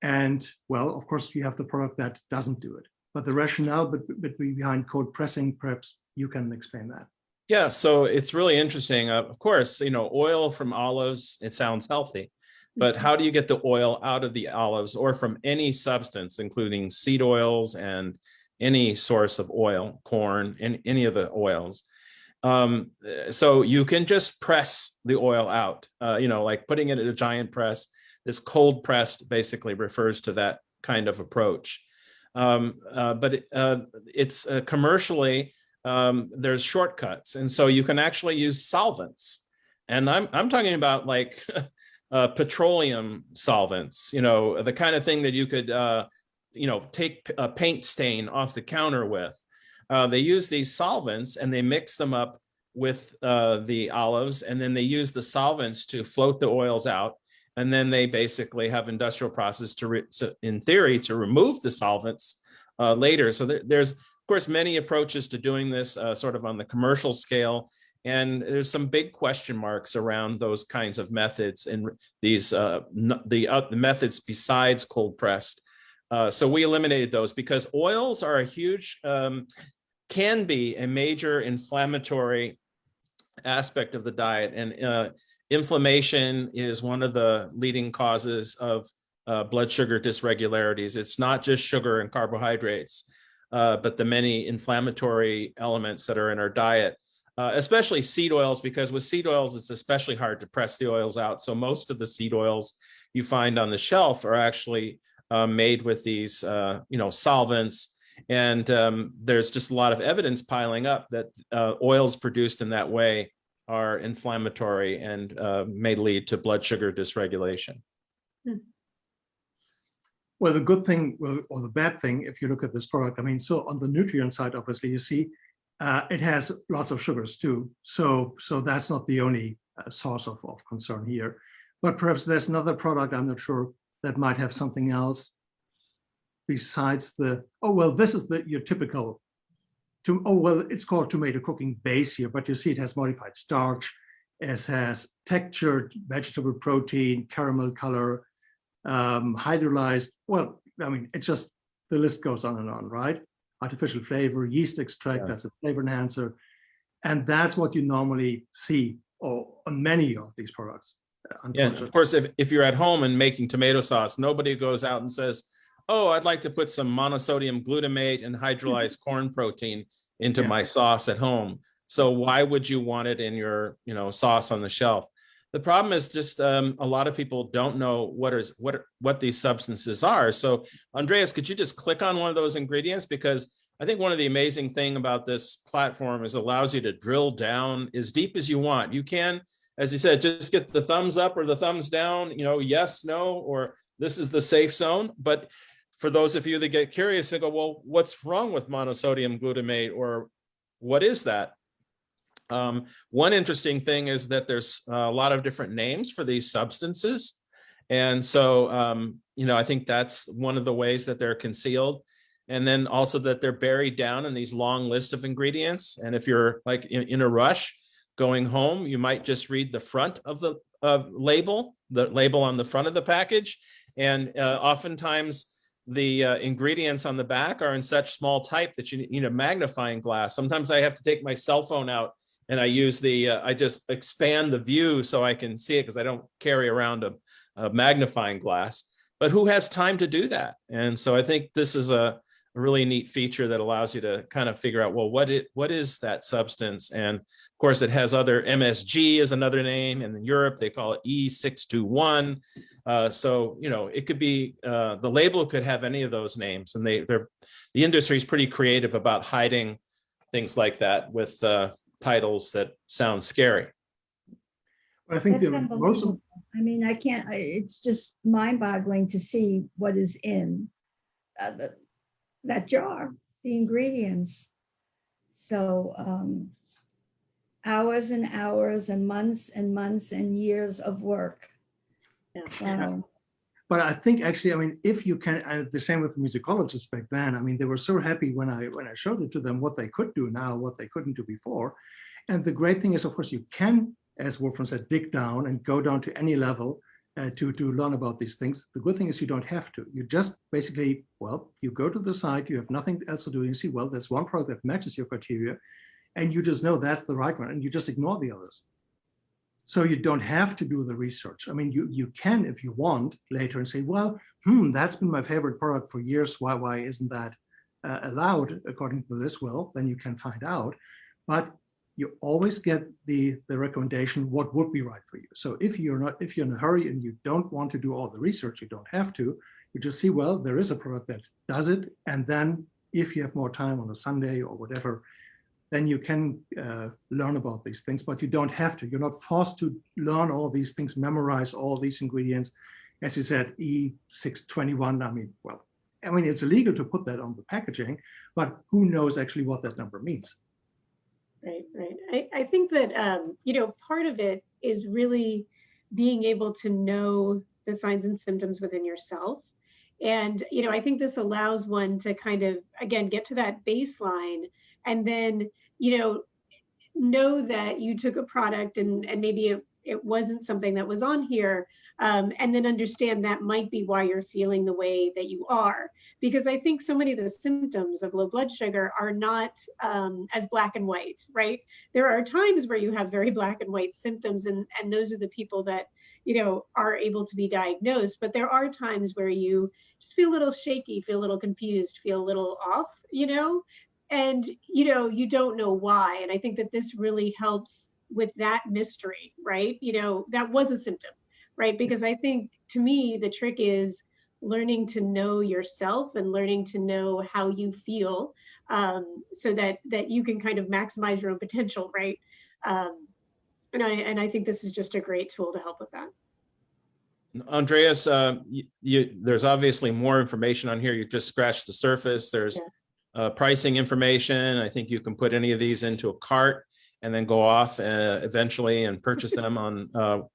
And well, of course, you have the product that doesn't do it. But the rationale behind cold pressing, perhaps you can explain that.
Yeah, so it's really interesting. Of course, oil from olives, it sounds healthy. But how do you get the oil out of the olives or from any substance, including seed oils and any source of oil, corn, and any of the oils? So you can just press the oil out, like putting it in a giant press. This cold pressed basically refers to that kind of approach. But it's commercially, there's shortcuts. And so you can actually use solvents. And I'm talking about like petroleum solvents, the kind of thing that you could take a paint stain off the counter with. They use these solvents and they mix them up with the olives, and then they use the solvents to float the oils out. And then they basically have industrial process in theory, to remove the solvents later. So there's, of course, many approaches to doing this sort of on the commercial scale. And there's some big question marks around those kinds of methods and these the methods besides cold pressed. So we eliminated those because oils are a huge, can be a major inflammatory aspect of the diet. And inflammation is one of the leading causes of blood sugar dysregularities. It's not just sugar and carbohydrates, but the many inflammatory elements that are in our diet, especially seed oils, because with seed oils, it's especially hard to press the oils out. So most of the seed oils you find on the shelf are actually made with these, solvents. And there's just a lot of evidence piling up that oils produced in that way are inflammatory and may lead to blood sugar dysregulation.
Well, the good thing, or the bad thing, if you look at this product, I mean, so on the nutrient side, obviously, you see it has lots of sugars too. So that's not the only source of concern here. But perhaps there's another product, I'm not sure, that might have something else besides this is your typical, it's called tomato cooking base here, but you see it has modified starch, it has textured vegetable protein, caramel color, hydrolyzed, well, I mean, it just, the list goes on and on, right? Artificial flavor, yeast extract, that's a flavor enhancer. And that's what you normally see on many of these products.
Yeah, of course, if you're at home and making tomato sauce, nobody goes out and says, oh, I'd like to put some monosodium glutamate and hydrolyzed corn protein into my sauce at home. So why would you want it in your, sauce on the shelf? The problem is just a lot of people don't know what these substances are. So Andreas, could you just click on one of those ingredients? Because I think one of the amazing thing about this platform is it allows you to drill down as deep as you want. You can, as you said, just get the thumbs up or the thumbs down, yes, no, or this is the safe zone. But for those of you that get curious, they go, well, what's wrong with monosodium glutamate, or what is that? One interesting thing is that there's a lot of different names for these substances. And so, I think that's one of the ways that they're concealed. And then also that they're buried down in these long lists of ingredients. And if you're like in a rush going home, you might just read the front of the label on the front of the package. And oftentimes the ingredients on the back are in such small type that you need a magnifying glass. Sometimes I have to take my cell phone out and I use I just expand the view so I can see it, because I don't carry around a magnifying glass. But who has time to do that? And so I think this is a really neat feature that allows you to kind of figure out, well, what is that substance? And of course, it has other, MSG is another name, and in Europe they call it E621. So it could be the label could have any of those names, and the industry is pretty creative about hiding things like that with titles that sound scary.
I think
That's
the most.
unbelievable. I mean, it's just mind-boggling to see what is in that jar, the ingredients. So hours and hours and months and years of work. Wow.
But I think actually, if you can, the same with the musicologists back then, they were so happy when I showed it to them, what they could do now, what they couldn't do before. And the great thing is, of course, you can, as Wolfram said, dig down and go down to any level to learn about these things. The good thing is you don't have to. You just basically, you go to the site, you have nothing else to do, and you see, there's one product that matches your criteria, and you just know that's the right one, and you just ignore the others. So you don't have to do the research. You can, if you want, later and say, that's been my favorite product for years. Why isn't that allowed according to this? Well, then you can find out. But you always get the recommendation what would be right for you. So if you're in a hurry and you don't want to do all the research, you don't have to. You just see, there is a product that does it. And then if you have more time on a Sunday or whatever, then you can learn about these things, but you don't have to. You're not forced to learn all these things, memorize all these ingredients. As you said, E621, it's illegal to put that on the packaging, but who knows actually what that number means?
Right. I think that, part of it is really being able to know the signs and symptoms within yourself. And, I think this allows one to kind of, again, get to that baseline and then, know that you took a product and maybe it wasn't something that was on here, and then understand that might be why you're feeling the way that you are. Because I think so many of the symptoms of low blood sugar are not as black and white, right? There are times where you have very black and white symptoms, and those are the people that, are able to be diagnosed. But there are times where you just feel a little shaky, feel a little confused, feel a little off, and, you don't know why. And I think that this really helps with that mystery, right? That was a symptom, right? Because I think, to me, the trick is learning to know yourself and learning to know how you feel, so that you can kind of maximize your own potential, right? And I think this is just a great tool to help with that.
Andreas, there's obviously more information on here. You just scratched the surface. There's pricing information. I think you can put any of these into a cart and then go off eventually and purchase them on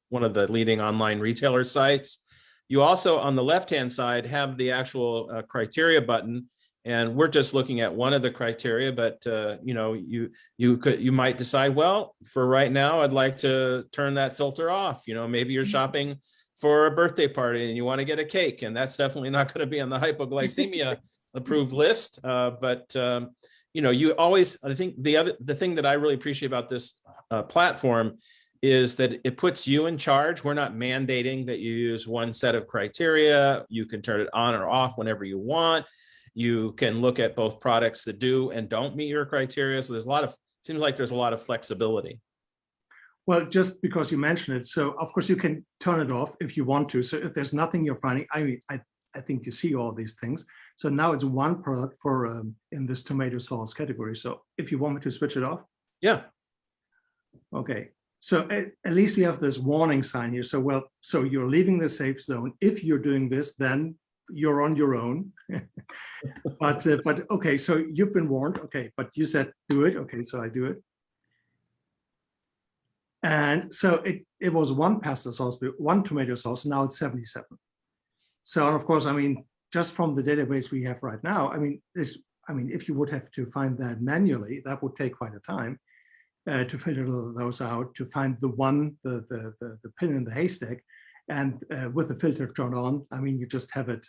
one of the leading online retailer sites. You also, on the left-hand side, have the actual criteria button, and we're just looking at one of the criteria. But you might decide, well, for right now, I'd like to turn that filter off. Maybe you're shopping for a birthday party and you want to get a cake, and that's definitely not going to be on the hypoglycemia approved list. But you always, I think the thing that I really appreciate about this platform is that it puts you in charge. We're not mandating that you use one set of criteria. You can turn it on or off whenever you want. You can look at both products that do and don't meet your criteria. So seems like there's a lot of flexibility.
Well, just because you mentioned it, so of course you can turn it off if you want to. So if there's nothing you're finding, I mean, I think you see all these things. So now it's one product for in this tomato sauce category. So if you want me to switch it off,
Yeah.
okay. So at least we have this warning sign here. So well, so you're leaving the safe zone. If you're doing this, then you're on your own. but okay, so you've been warned. Okay, but you said do it. Okay, so I do it. And so it was one pasta sauce, one tomato sauce. Now it's 77. So and of course, I mean, just from the database we have right now, I mean, if you would have to find that manually, that would take quite a time to filter those out, to find the one, the pin in the haystack, and with the filter turned on, I mean, you just have it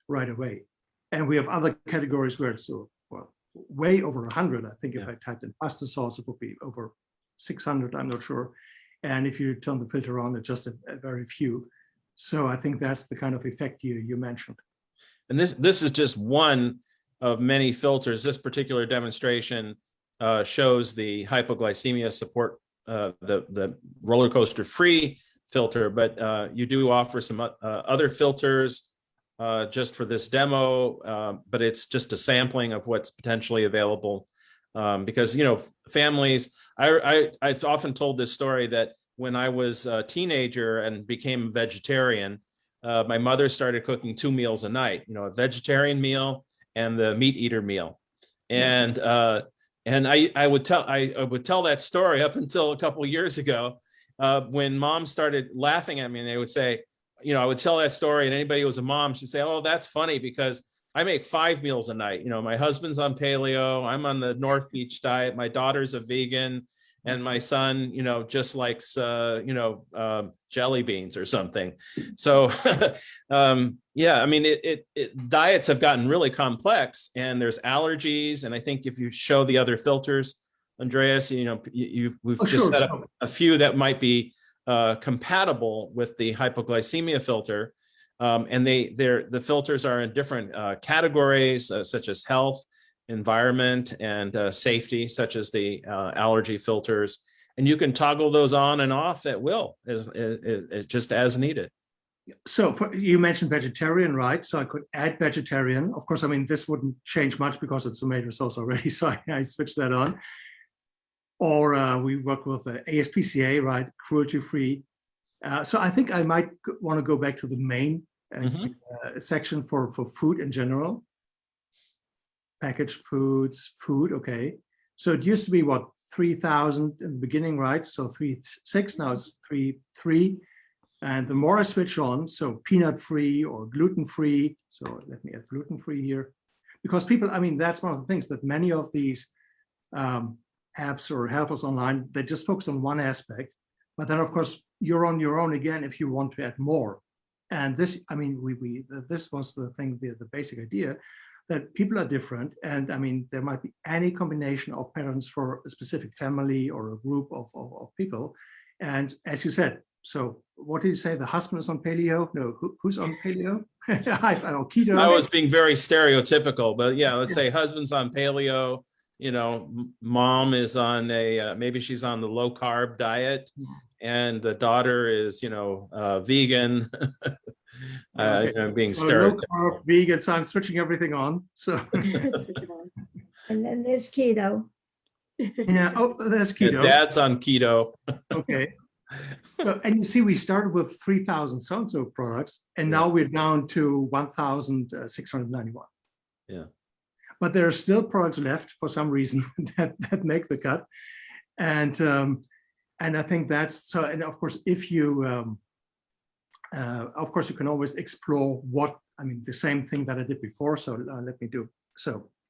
right away. And we have other categories where it's well, way over 100. I think if I typed in pasta sauce, it would be over 600. I'm not sure. And if you turn the filter on, it's just a very few. So I think that's the kind of effect you mentioned.
And this is just one of many filters. This particular demonstration shows the hypoglycemia support, the roller coaster free filter, but you do offer some other filters just for this demo, but it's just a sampling of what's potentially available. Because, you know, families, I've often told this story that when I was a teenager and became a vegetarian, my mother started cooking 2 meals a night, you know, a vegetarian meal and the meat eater meal. And I would tell that story up until a couple of years ago, when mom started laughing at me, and they would say, you know, I would tell that story, and anybody who was a mom, she'd say, oh, that's funny because I make 5 meals a night. You know, my husband's on paleo, I'm on the North Beach diet, my daughter's a vegan, and my son, you know, just likes, jelly beans or something. So, yeah, I mean, diets have gotten really complex, and there's allergies. And I think if you show the other filters, Andreas, you know, we've just set up a few that might be compatible with the hypoglycemia filter. And the filters are in different categories, such as health, environment, and safety, such as the allergy filters. And you can toggle those on and off at will, just as needed.
So you mentioned vegetarian, right? So I could add vegetarian. Of course, I mean, this wouldn't change much because it's tomato sauce already. So I switched that on. Or we work with the ASPCA, right? Cruelty-free. So I think I might want to go back to the main section for food in general. Packaged foods, food, okay. So it used to be what, 3,000 in the beginning, right? So 3.6, now it's 3.3. And the more I switch on, so peanut-free or gluten-free, so let me add gluten-free here. Because people, I mean, that's one of the things that many of these apps or helpers online, they just focus on one aspect. But then, of course, you're on your own again if you want to add more. And this, I mean, this was the thing, the basic idea, that people are different. And I mean, there might be any combination of patterns for a specific family or a group of people. And as you said, so what did you say? The husband is on paleo? No, who's on paleo? Keto.
I was being very stereotypical, but yeah, let's say husband's on paleo, you know, mom is on maybe she's on the low carb diet, and the daughter is, you know, vegan. Okay. You know, being stereotypical.
Vegan, so I'm switching everything on. So
and then there's keto.
Yeah, oh, there's keto.
Dad's on keto.
Okay. So, and you see, we started with 3,000 so-and-so products, and now we're down to 1,691.
Yeah.
But there are still products left for some reason that make the cut. And I think that's so, and of course, if you of course, you can always explore the same thing that I did before. So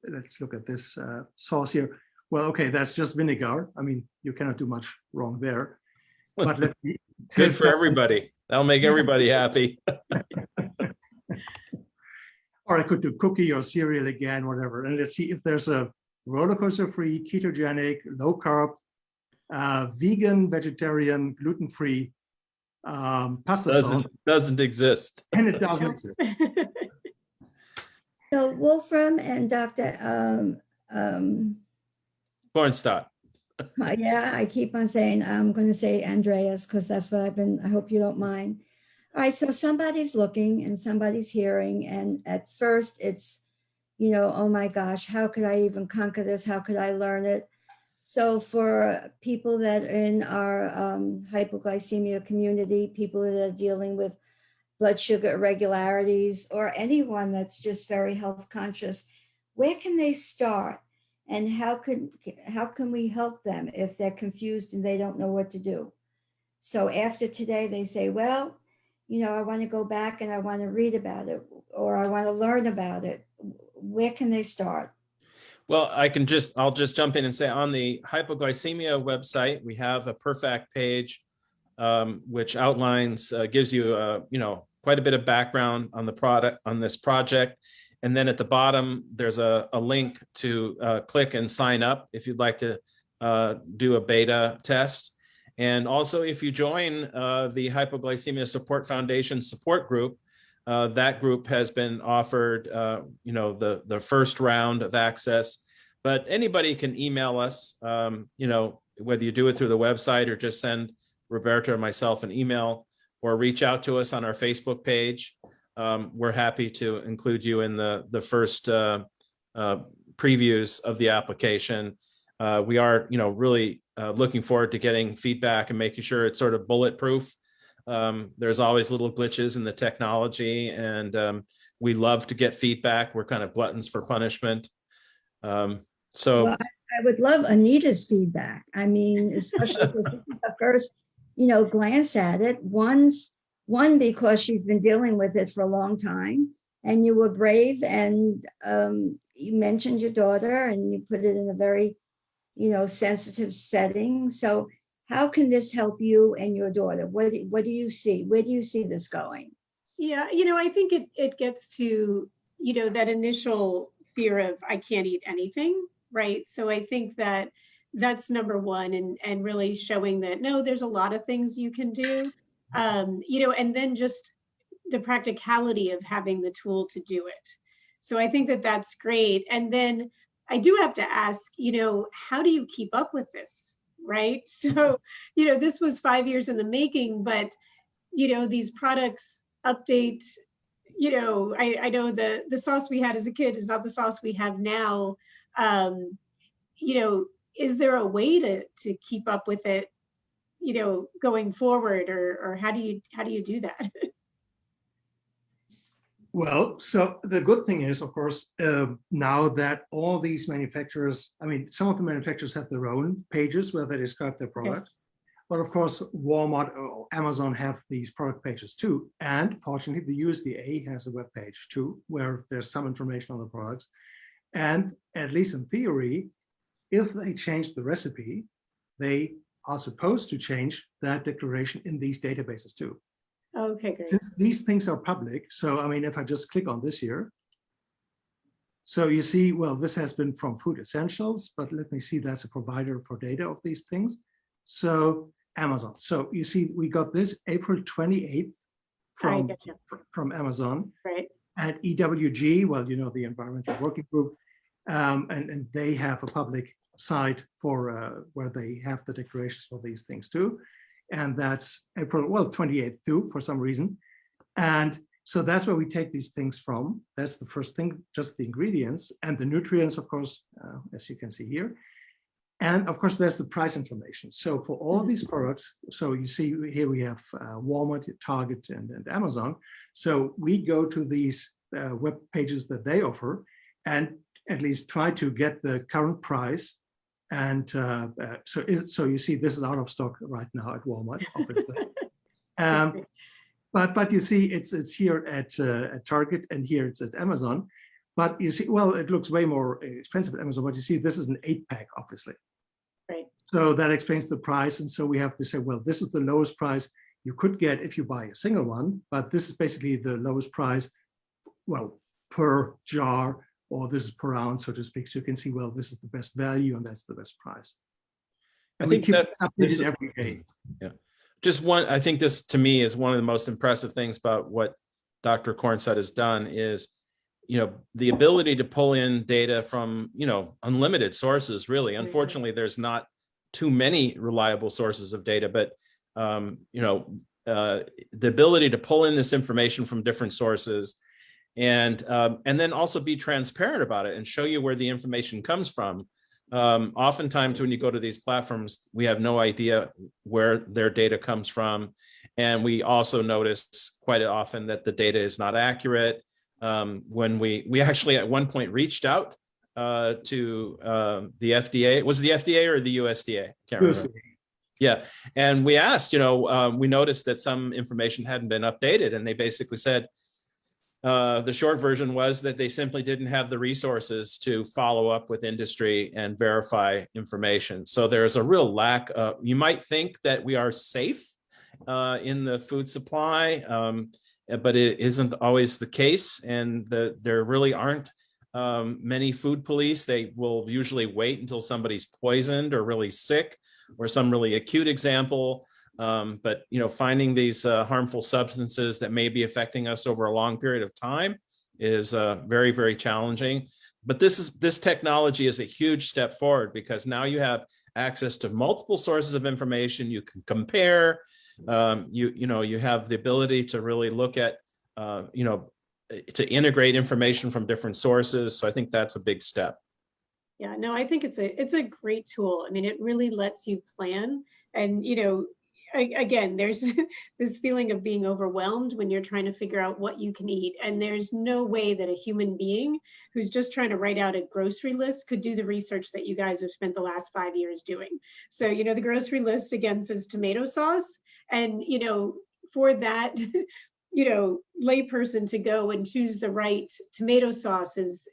let's look at this sauce here. Well, okay, that's just vinegar. I mean, you cannot do much wrong there. But let me
good for everybody. That'll make everybody happy.
Or I could do cookie or cereal again, whatever. And let's see if there's a roller coaster free, ketogenic, low carb, vegan, vegetarian, gluten free. Pasta sauce
doesn't exist,
and it doesn't exist.
So Wolfram and Dr.
Kornstaedt.
Yeah, I keep on saying, I'm going to say Andreas, because that's what I hope you don't mind. All right, so somebody's looking and somebody's hearing, and at first it's, oh my gosh, how could I even conquer this? How could I learn it? So for people that are in our hypoglycemia community, people that are dealing with blood sugar irregularities, or anyone that's just very health conscious, where can they start? And how can we help them if they're confused and they don't know what to do? So after today, they say, well, I want to go back and I want to read about it, or I want to learn about it. Where can they start?
Well, I'll just jump in and say on the hypoglycemia website, we have a Perfact page, which outlines, gives you, quite a bit of background on the product, on this project. And then at the bottom, there's a link to click and sign up if you'd like to do a beta test. And also, if you join the Hypoglycemia Support Foundation support group, that group has been offered, the first round of access. But anybody can email us, whether you do it through the website or just send Roberta or myself an email, or reach out to us on our Facebook page. We're happy to include you in the first previews of the application. We are, really looking forward to getting feedback and making sure it's sort of bulletproof. There's always little glitches in the technology, and we love to get feedback. We're kind of gluttons for punishment.
Well, I would love Anita's feedback. I mean, especially because this is the first, glance at it. One, because she's been dealing with it for a long time, and you were brave, and you mentioned your daughter, and you put it in a very, sensitive setting. So how can this help you and your daughter? What do you see? Where do you see this going?
Yeah, I think it gets to, that initial fear of I can't eat anything, right? So I think that's number one, and really showing that, no, there's a lot of things you can do, and then just the practicality of having the tool to do it. So I think that's great. And then I do have to ask, how do you keep up with this, right? So, this was 5 years in the making, but, these products update, I know the sauce we had as a kid is not the sauce we have now. Is there a way to keep up with it, going forward, or how do you do that?
Well, so the good thing is, of course, now that all these manufacturers, some of the manufacturers have their own pages where they describe their products. But of course, Walmart or Amazon have these product pages too. And fortunately, the USDA has a web page too, where there's some information on the products. And at least in theory, if they change the recipe, they are supposed to change that declaration in these databases too.
Okay, great.
Since these things are public, so if I just click on this here, so you see, well, this has been from Food Essentials, but let me see, that's a provider for data of these things. So Amazon. So you see, we got this April 28th from Amazon.
Right.
At EWG, well, the Environmental Working Group, and they have a public site for where they have the declarations for these things too. And that's April, 28th too, for some reason. And so that's where we take these things from. That's the first thing, just the ingredients, and the nutrients, of course, as you can see here. And of course, there's the price information. So for all these products, so you see here we have Walmart, Target, and Amazon. So we go to these web pages that they offer and at least try to get the current price. And so you see this is out of stock right now at Walmart, obviously. But you see it's here at Target, and here it's at Amazon. But you see, well, it looks way more expensive at Amazon, but you see this is an 8-pack, obviously.
Right.
So that explains the price. And so we have to say, well, this is the lowest price you could get if you buy a single one, but this is basically the lowest price, well, per jar, or this is per ounce, so to speak. So you can see, well, this is the best value and that's the best price. And
I think that
updated every day.
Yeah. I think this to me is one of the most impressive things about what Dr. Kornstaedt has done is, the ability to pull in data from, unlimited sources, really. Unfortunately, there's not too many reliable sources of data, but the ability to pull in this information from different sources and then also be transparent about it and show you where the information comes from. Oftentimes when you go to these platforms, we have no idea where their data comes from. And we also notice quite often that the data is not accurate. When we actually at one point reached out to the FDA. Was it the FDA or the USDA? Can't remember. Yeah, and we asked, we noticed that some information hadn't been updated, and they basically said, the short version was that they simply didn't have the resources to follow up with industry and verify information. So there's a real lack of, you might think that we are safe in the food supply, but it isn't always the case. And there really aren't many food police. They will usually wait until somebody's poisoned or really sick or some really acute example. But finding these harmful substances that may be affecting us over a long period of time is very, very challenging. But this technology is a huge step forward because now you have access to multiple sources of information. You can compare. You have the ability to really look at to integrate information from different sources. So I think that's a big step.
Yeah, no, I think it's a great tool. I mean, it really lets you plan. And, again, there's this feeling of being overwhelmed when you're trying to figure out what you can eat. And there's no way that a human being who's just trying to write out a grocery list could do the research that you guys have spent the last 5 years doing. So, the grocery list again says tomato sauce. And, for that, layperson to go and choose the right tomato sauce is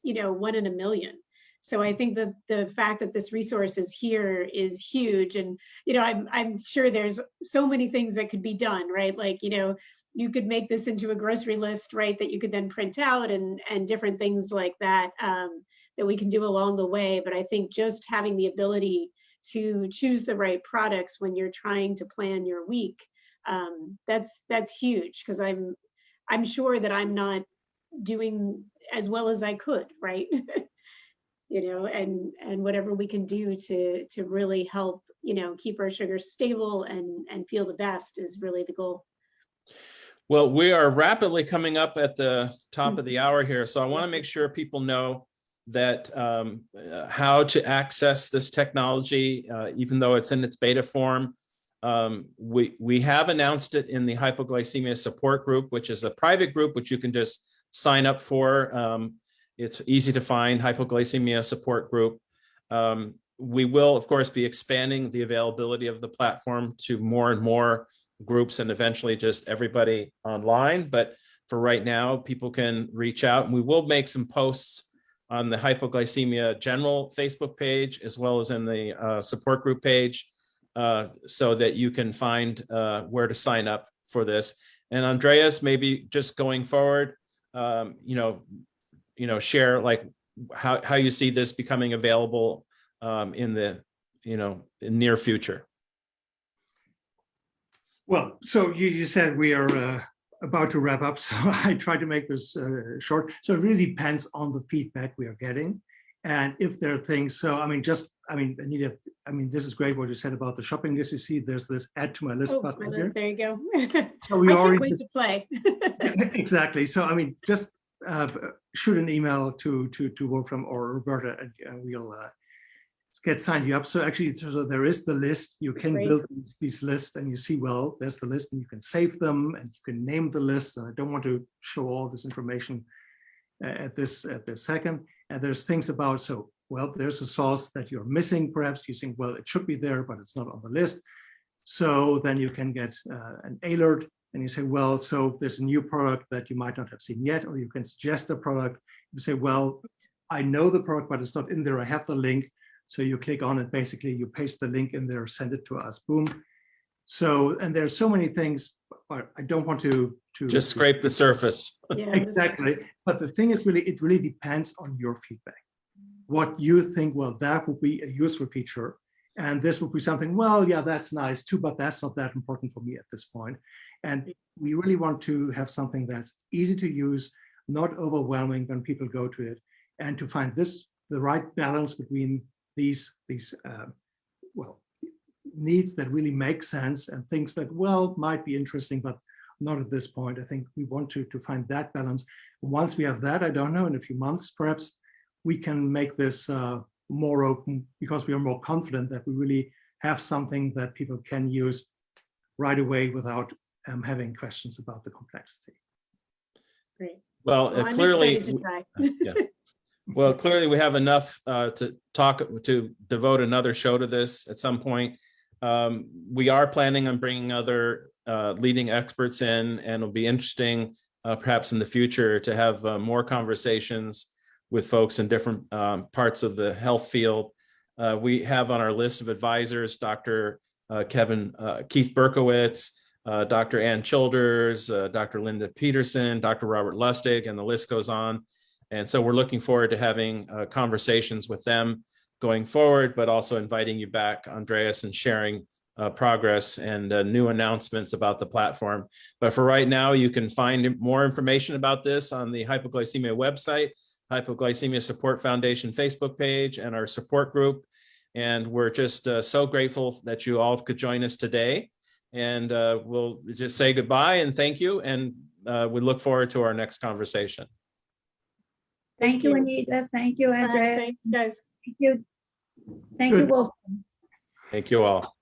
1 in a million. So I think that the fact that this resource is here is huge. And, I'm sure there's so many things that could be done, right? Like, you could make this into a grocery list, right? That you could then print out and different things like that, that we can do along the way. But I think just having the ability to choose the right products when you're trying to plan your week, that's huge, because I'm sure that I'm not doing as well as I could, right? And whatever we can do to really help, keep our sugars stable and feel the best is really the goal.
Well, we are rapidly coming up at the top of the hour here. So I want to make sure people know that how to access this technology, even though it's in its beta form. We have announced it in the hypoglycemia support group, which is a private group, which you can just sign up for. It's easy to find, hypoglycemia support group. We will, of course, be expanding the availability of the platform to more and more groups and eventually just everybody online. But for right now, people can reach out, and we will make some posts on the hypoglycemia general Facebook page, as well as in the support group page, so that you can find where to sign up for this. And Andreas, maybe just going forward, share like how you see this becoming available in the in near future.
Well, so you said we are about to wrap up, so I try to make this short. So it really depends on the feedback we are getting, and if there are things. So Anita, this is great what you said about the shopping list. You see, there's this add to my list button here.
There you go.
So we
I
already
can't wait to play.
Exactly. So just shoot an email to Wolfram or Roberta, and we'll get signed you up. So actually, so there is the list. You can build these lists, and you see, well, there's the list, and you can save them, and you can name the list. And I don't want to show all this information at this second. And there's things about, so, well, there's a sauce that you're missing. Perhaps you think, well, it should be there, but it's not on the list. So then you can get an alert. And you say, well, so there's a new product that you might not have seen yet, or you can suggest a product. You say, well, I know the product, but it's not in there. I have the link. So you click on it, basically you paste the link in there, send it to us, boom. So, and there's so many things, but I don't want to
just scrape the surface.
Yeah,
exactly. But the thing is it really depends on your feedback. What you think, well, that would be a useful feature. And this would be something, well, yeah, that's nice too, but that's not that important for me at this point. And we really want to have something that's easy to use, not overwhelming when people go to it, and to find the right balance between these well, needs that really make sense and things that, well, might be interesting, but not at this point. I think we want to find that balance. Once we have that, I don't know, in a few months, perhaps we can make this more open because we are more confident that we really have something that people can use right away without having questions about the complexity.
Great.
Well,
Well, I'm
clearly,
excited to try.
yeah. Well, clearly we have enough to devote another show to this at some point. We are planning on bringing other leading experts in, and it'll be interesting perhaps in the future to have more conversations with folks in different parts of the health field. We have on our list of advisors, Dr. Keith Berkowitz, Dr. Ann Childers, Dr. Linda Peterson, Dr. Robert Lustig, and the list goes on. And so we're looking forward to having conversations with them going forward, but also inviting you back, Andreas, and sharing progress and new announcements about the platform. But for right now, you can find more information about this on the Hypoglycemia website, Hypoglycemia Support Foundation Facebook page, and our support group. And we're just so grateful that you all could join us today. And we'll just say goodbye and thank you. And we look forward to our next conversation.
Thank you, Anita. Thank you,
All right,
Andreas.
thanks, guys.
Thank you. Thank you,
Good.
Wolf.
Thank you all.